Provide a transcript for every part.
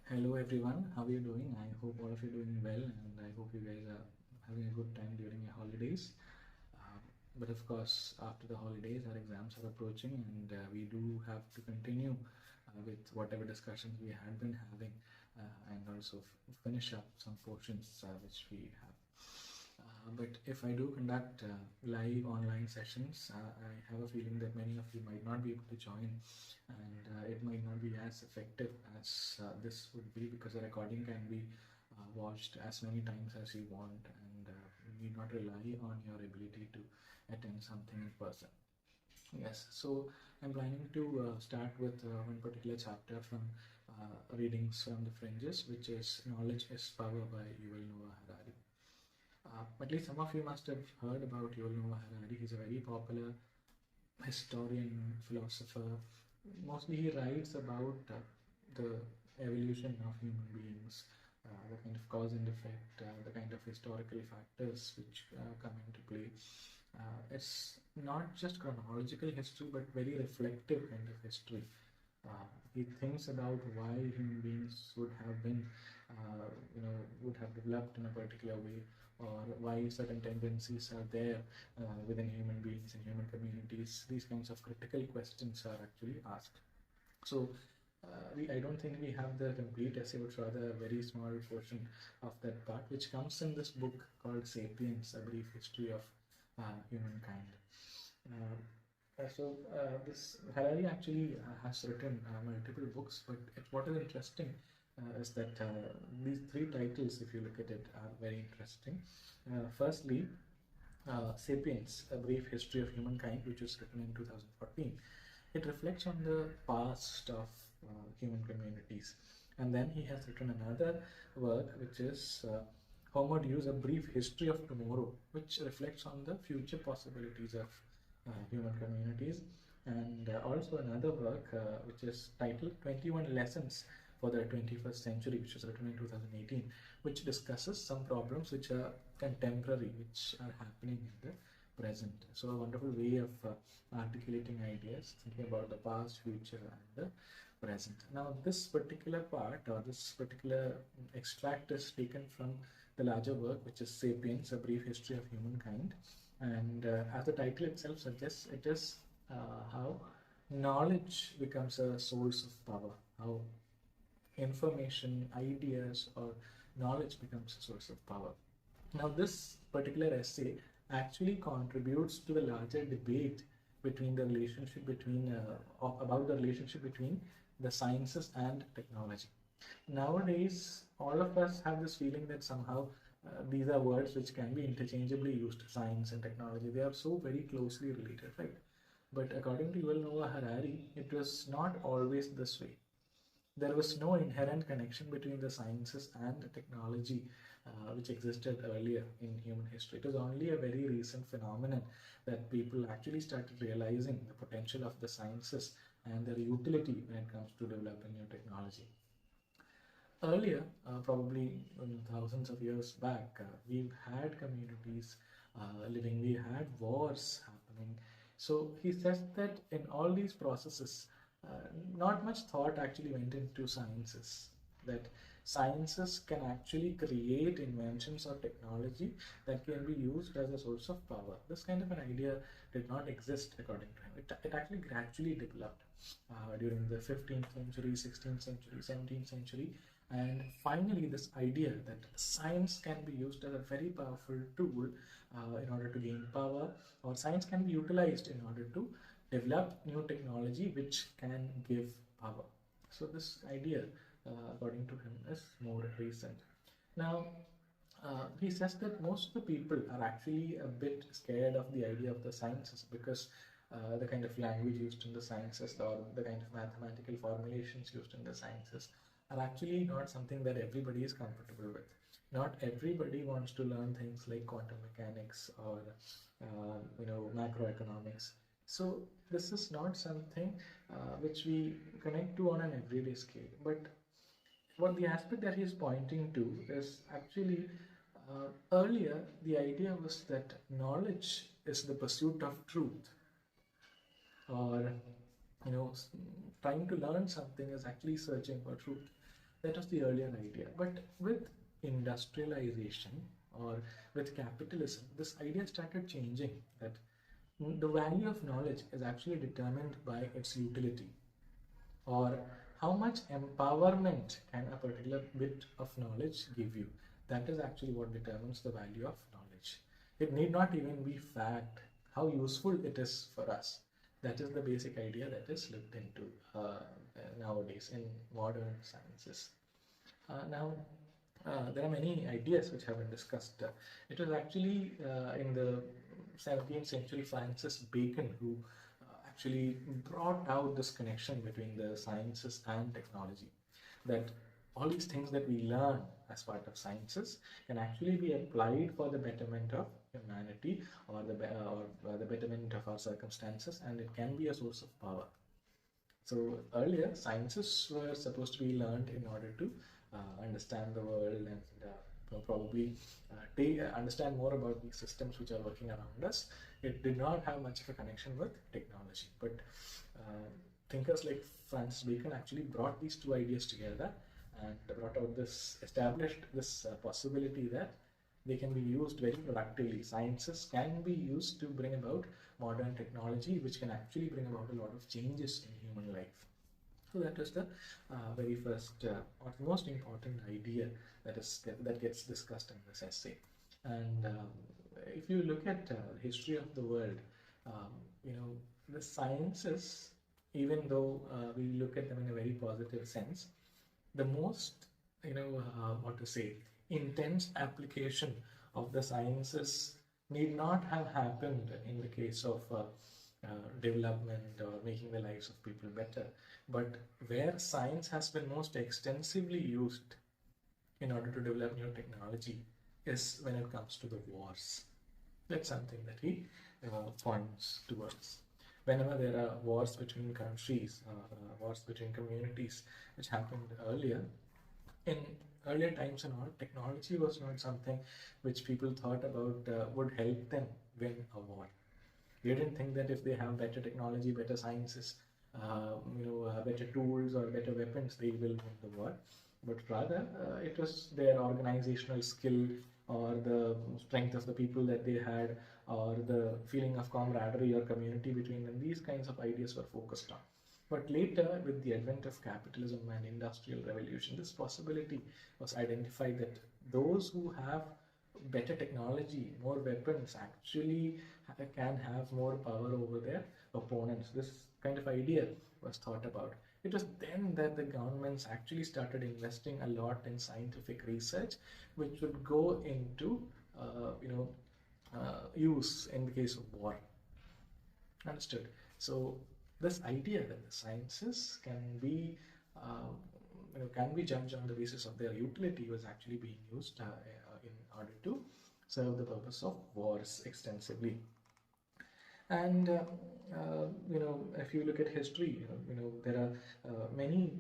Hello everyone, how are you doing? I hope all of you are doing well, and I hope you guys are having a good time during your holidays. Uh, but of course, after the holidays, our exams are approaching, and we do have to continue with whatever discussions we had been having, and also finish up some portions which we have. But if I do conduct live online sessions, I have a feeling that many of you might not be able to join, and it might not be as effective as this would be, because the recording can be watched as many times as you want, and you need not rely on your ability to attend something in person. Yes, so I'm planning to start with one particular chapter from Readings from the Fringes, which is Knowledge is Power by Yuval Noah Harari. At least some of you must have heard about Yuval Noah Harari. He's a very popular historian, philosopher. Mostly he writes about the evolution of human beings, the kind of cause and effect, the kind of historical factors which come into play. It's not just chronological history, but very reflective kind of history. He thinks about why human beings would have been, would have developed in a particular way, or why certain tendencies are there within human beings and human communities. These kinds of critical questions are actually asked. So, I don't think we have the complete essay, but rather a very small portion of that part, which comes in this book called *Sapiens: A Brief History of Humankind*. This Harari actually has written multiple books, but what is interesting is that these three titles, if you look at it, are very interesting. Firstly, *Sapiens: A Brief History of Humankind*, which was written in 2014. It reflects on the past of human communities. And then he has written another work, which is Homo Deus: A Brief History of Tomorrow, which reflects on the future possibilities of human communities. And also another work which is titled 21 Lessons for the 21st Century, which was written in 2018, which discusses some problems which are contemporary, which are happening in the present. So a wonderful way of articulating ideas, thinking about the past, future, and the present. Now, this particular part, or this particular extract, is taken from the larger work, which is *Sapiens: A Brief History of Humankind*. And as the title itself suggests, it is how knowledge becomes a source of power, how information, ideas, or knowledge becomes a source of power. Now, this particular essay actually contributes to the larger debate between the relationship between about the relationship between the sciences and technology. Nowadays, all of us have this feeling that somehow these are words which can be interchangeably used, science and technology. They are so very closely related, right? But according to Yuval Noah Harari, it was not always this way. There was no inherent connection between the sciences and the technology which existed earlier in human history. It was only a very recent phenomenon that people actually started realizing the potential of the sciences and their utility when it comes to developing new technology. Earlier, probably thousands of years back, we've had communities living, we had wars happening. So he says that in all these processes, not much thought actually went into sciences. That sciences can actually create inventions or technology that can be used as a source of power. This kind of an idea did not exist according to him. It actually gradually developed during the 15th century, 16th century, 17th century. And finally, this idea that science can be used as a very powerful tool in order to gain power, or science can be utilized in order to develop new technology which can give power. So this idea, according to him, is more recent. Now, he says that most of the people are actually a bit scared of the idea of the sciences, because the kind of language used in the sciences, or the kind of mathematical formulations used in the sciences, are actually not something that everybody is comfortable with. Not everybody wants to learn things like quantum mechanics or macroeconomics. So this is not something which we connect to on an everyday scale. But what the aspect that he is pointing to is actually earlier the idea was that knowledge is the pursuit of truth, or trying to learn something is actually searching for truth. That was the earlier idea. But with industrialization or with capitalism, this idea started changing, that the value of knowledge is actually determined by its utility, or how much empowerment can a particular bit of knowledge give you. That is actually what determines the value of knowledge. It need not even be fact, how useful it is for us. That is the basic idea that is looked into nowadays in modern sciences. Now, there are many ideas which have been discussed. It was actually in the 17th century Francis Bacon who actually brought out this connection between the sciences and technology. That all these things that we learn as part of sciences can actually be applied for the betterment of humanity, or the betterment of our circumstances, and it can be a source of power. So earlier, sciences were supposed to be learned in order to understand the world and probably understand more about the systems which are working around us. It did not have much of a connection with technology. But thinkers like Francis Bacon actually brought these two ideas together and brought out established this possibility that they can be used very productively. Sciences can be used to bring about modern technology, which can actually bring about a lot of changes in human life. So that is the very first or most important idea that gets discussed in this essay. And if you look at the history of the world, the sciences, even though we look at them in a very positive sense, the most intense application of the sciences need not have happened in the case of development or making the lives of people better, but where science has been most extensively used in order to develop new technology is when it comes to the wars. That's something that he points towards. Whenever there are wars between countries, wars between communities, which happened earlier, in earlier times and all, technology was not something which people thought about would help them win a war. They didn't think that if they have better technology, better sciences, better tools or better weapons, they will win the war. But rather, it was their organizational skill, or the strength of the people that they had, or the feeling of camaraderie or community between them. These kinds of ideas were focused on. But later, with the advent of capitalism and industrial revolution, this possibility was identified that those who have better technology, more weapons, actually can have more power over their opponents. This kind of idea was thought about. It was then that the governments actually started investing a lot in scientific research, which would go into use in the case of war. Understood? So this idea that the sciences can be judged on the basis of their utility was actually being used in order to serve the purpose of wars extensively. And if you look at history, there are many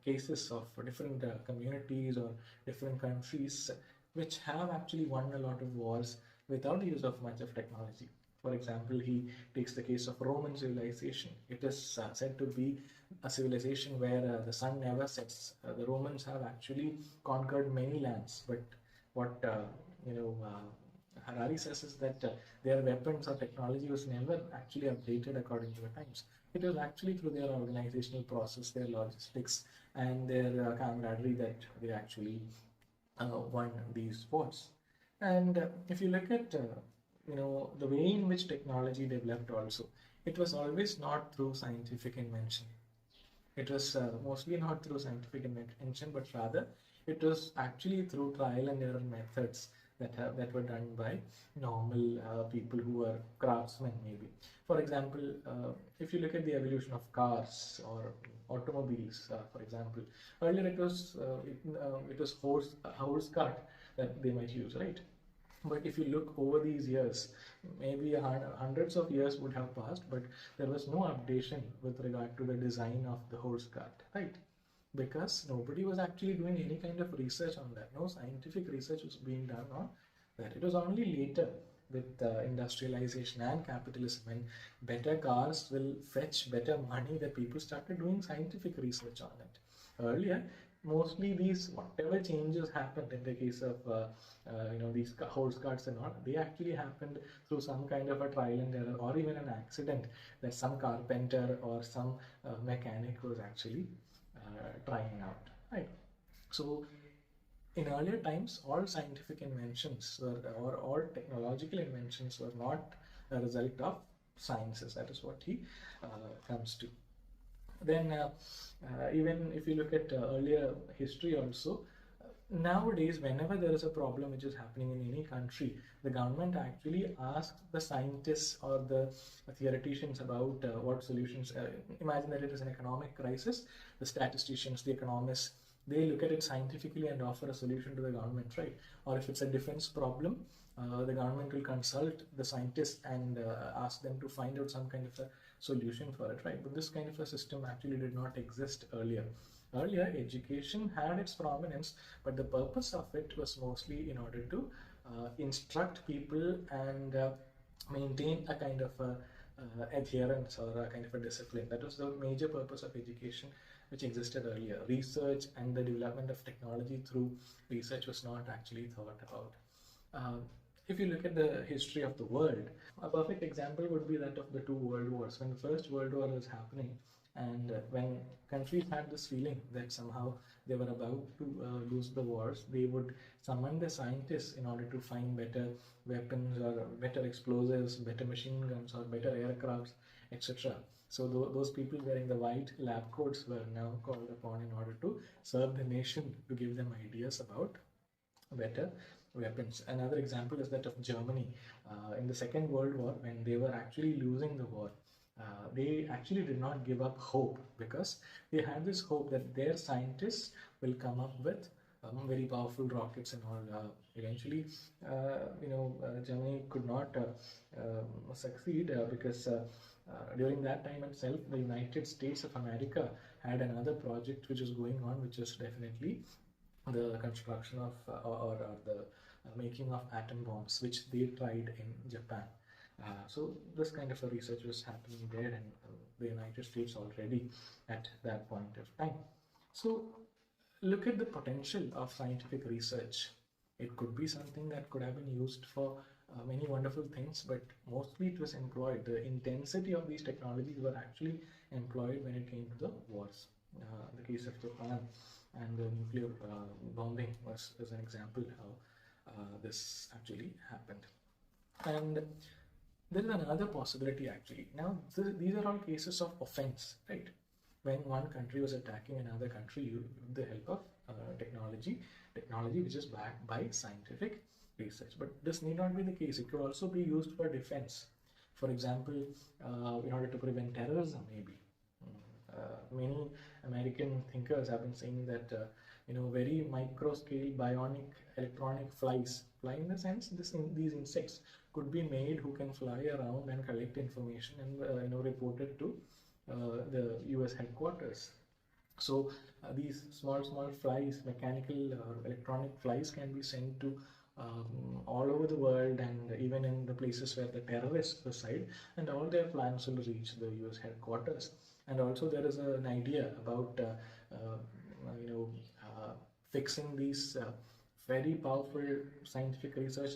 cases of different communities or different countries which have actually won a lot of wars without the use of much of technology. For example, he takes the case of Roman civilization. It is said to be a civilization where the sun never sets. The Romans have actually conquered many lands, but what Harari says is that their weapons or technology was never actually updated according to the times. It was actually through their organizational process, their logistics, and their camaraderie that they actually won these wars. And if you look at the way in which technology developed also, it was always not through scientific invention. It was mostly not through scientific invention, but rather it was actually through trial and error methods that were done by normal people who were craftsmen, maybe. For example, if you look at the evolution of cars or automobiles, for example, earlier it was horse cart that they might use, right? But if you look over these years, maybe hundreds of years would have passed, but there was no updation with regard to the design of the horse cart, right? Because nobody was actually doing any kind of research on that. No scientific research was being done on that. It was only later with industrialization and capitalism, when better cars will fetch better money, that people started doing scientific research on it. Earlier, mostly these whatever changes happened in the case of these horse cards and all, they actually happened through some kind of a trial and error or even an accident that some carpenter or some mechanic was actually trying out, right? So in earlier times, all scientific inventions or all technological inventions were not a result of sciences. That is what he comes to. Then, even if you look at earlier history also, nowadays, whenever there is a problem which is happening in any country, the government actually asks the scientists or the theoreticians about what solutions. Imagine that it is an economic crisis. The statisticians, the economists, they look at it scientifically and offer a solution to the government, right? Or if it's a defense problem, the government will consult the scientists and ask them to find out some kind of a solution for it, right? But this kind of a system actually did not exist earlier. Earlier, education had its prominence, but the purpose of it was mostly in order to instruct people and maintain a kind of adherence or a kind of a discipline. That was the major purpose of education which existed earlier. Research and the development of technology through research was not actually thought about. If you look at the history of the world, a perfect example would be that of the two world wars. When the First World War was happening, and when countries had this feeling that somehow they were about to lose the wars, they would summon the scientists in order to find better weapons or better explosives, better machine guns or better aircrafts, etc. So those people wearing the white lab coats were now called upon in order to serve the nation, to give them ideas about better weapons. Another example is that of Germany in the Second World War, when they were actually losing the war. They actually did not give up hope, because they had this hope that their scientists will come up with very powerful rockets and all. Eventually, Germany could not succeed because during that time itself, the United States of America had another project which was going on, which was definitely the construction of or the making of atom bombs, which they tried in Japan. So this kind of a research was happening there in the United States already at that point of time. So look at the potential of scientific research. It could be something that could have been used for many wonderful things, but mostly it was employed. The intensity of these technologies were actually employed when it came to the wars. The case of Japan and the nuclear bombing is an example how this actually happened. And there is another possibility actually. Now, these are all cases of offense, right? When one country was attacking another country with the help of technology which is backed by scientific research. But this need not be the case. It could also be used for defense. For example, in order to prevent terrorism, maybe. Many American thinkers have been saying that very micro scale bionic electronic flies, fly in the sense these insects could be made who can fly around and collect information and report it to the US headquarters. So these small flies, mechanical or electronic flies, can be sent to all over the world and even in the places where the terrorists reside, and all their plans will reach the US headquarters. And also there is an idea about fixing these very powerful scientific research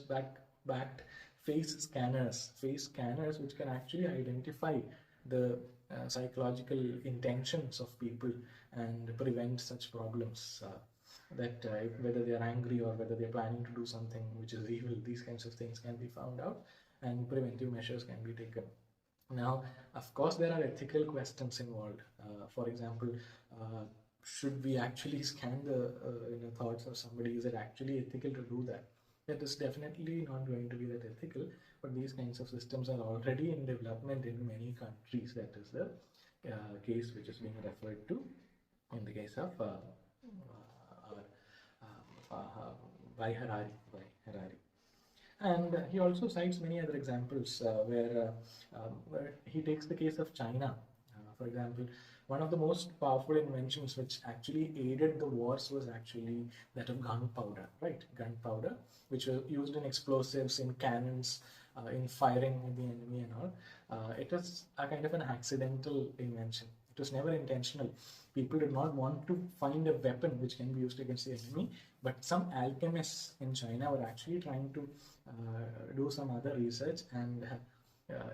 backed face scanners which can actually identify the psychological intentions of people and prevent such problems, that whether they are angry or whether they are planning to do something which is evil. These kinds of things can be found out and preventive measures can be taken. Now, of course, there are ethical questions involved. For example, should we actually scan the thoughts of somebody? Is it actually ethical to do that? That is definitely not going to be that ethical, but these kinds of systems are already in development in many countries. That is the case which is being referred to in the case of by Harari. And he also cites many other examples where he takes the case of China. For example, one of the most powerful inventions which actually aided the wars was actually that of gunpowder, right? Gunpowder, which was used in explosives, in cannons, in firing at the enemy and all. It is a kind of an accidental invention. It was never intentional. People did not want to find a weapon which can be used against the enemy, but some alchemists in China were actually trying to do some other research, and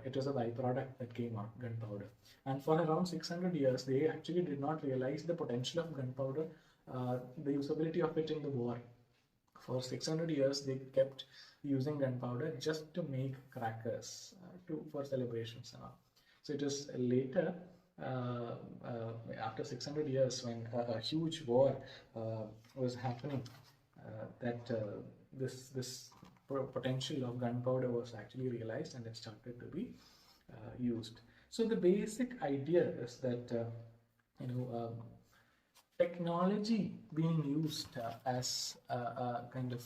it was a byproduct that came out, gunpowder. And for around 600 years, they actually did not realize the potential of gunpowder, the usability of it in the war. For 600 years, they kept using gunpowder just to make crackers for celebrations and all. So it was later, after 600 years, when a huge war was happening, that this potential of gunpowder was actually realized, and it started to be used. So the basic idea is that technology being used as a kind of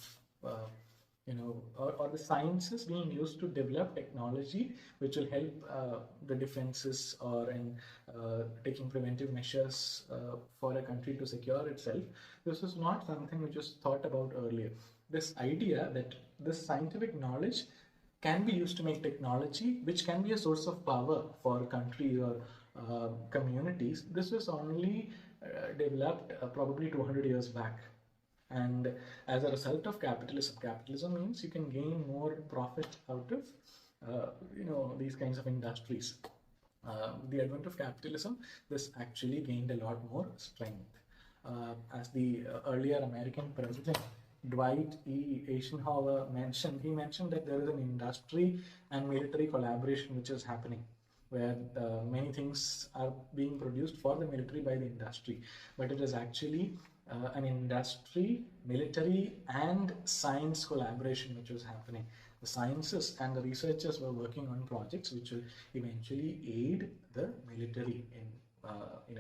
or the sciences being used to develop technology which will help the defenses or in taking preventive measures for a country to secure itself. This was not something which was thought about earlier. This idea that this scientific knowledge can be used to make technology which can be a source of power for countries or communities, this was only developed probably 200 years back. And as a result of capitalism means you can gain more profit out of these kinds of industries. The advent of capitalism, this actually gained a lot more strength. As the earlier American president Dwight E. Eisenhower mentioned, he mentioned that there is an industry and military collaboration which is happening, where many things are being produced for the military by the industry, but it is actually an industry, military and science collaboration which was happening. The sciences and the researchers were working on projects which will eventually aid the military in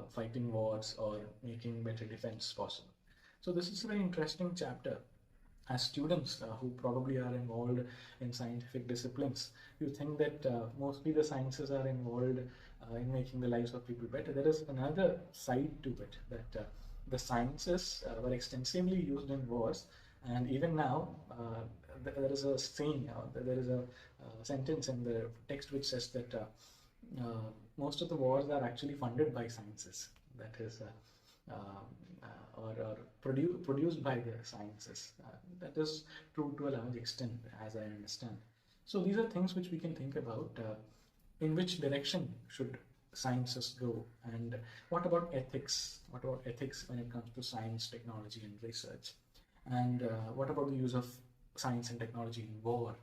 fighting wars or making better defense possible. So this is a very interesting chapter. As students who probably are involved in scientific disciplines, you think that mostly the sciences are involved in making the lives of people better. There is another side to it, that the sciences were extensively used in wars, and even now there is a saying, there is a sentence in the text which says that most of the wars are actually funded by sciences. That is or produced by the sciences. That is true to a large extent, as I understand. So these are things which we can think about. In which direction should sciences go, and what about ethics? What about ethics when it comes to science, technology, and research? And what about the use of science and technology in war?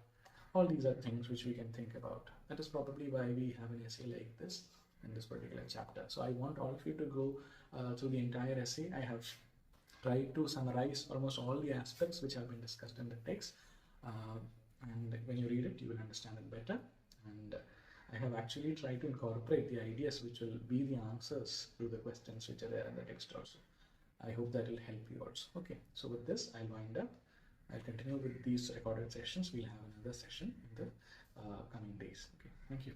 All these are things which we can think about. That is probably why we have an essay like this in this particular chapter. So I want all of you to go through the entire essay. I have tried to summarize almost all the aspects which have been discussed in the text, and when you read it you will understand it better, and I have actually tried to incorporate the ideas which will be the answers to the questions which are there in the text also. I hope that will help you also. Okay, so with this I'll wind up. I'll continue with these recorded sessions. We'll have another session in the coming days. Okay, thank you.